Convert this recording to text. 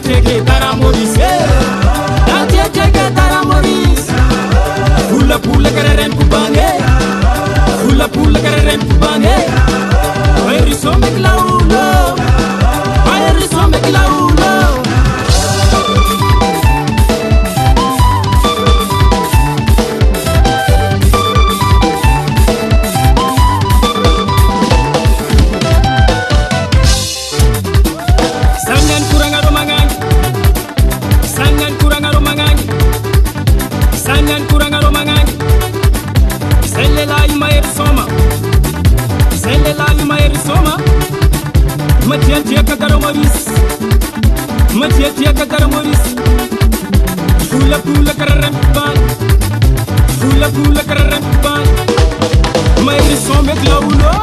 teke tara Maurice, teke tara Maurice. Pula kararen kubange, pula kararen kubange. Ayri some klaulo, ayri some klaulo. Sangan kurang aromangangi, sangan kurang aromangangi. Selle la imayeri soma, matia kagara Maurice, matia kagara Maurice. Pula kararam ban, pula kararam ban. Mayeri some klaulo.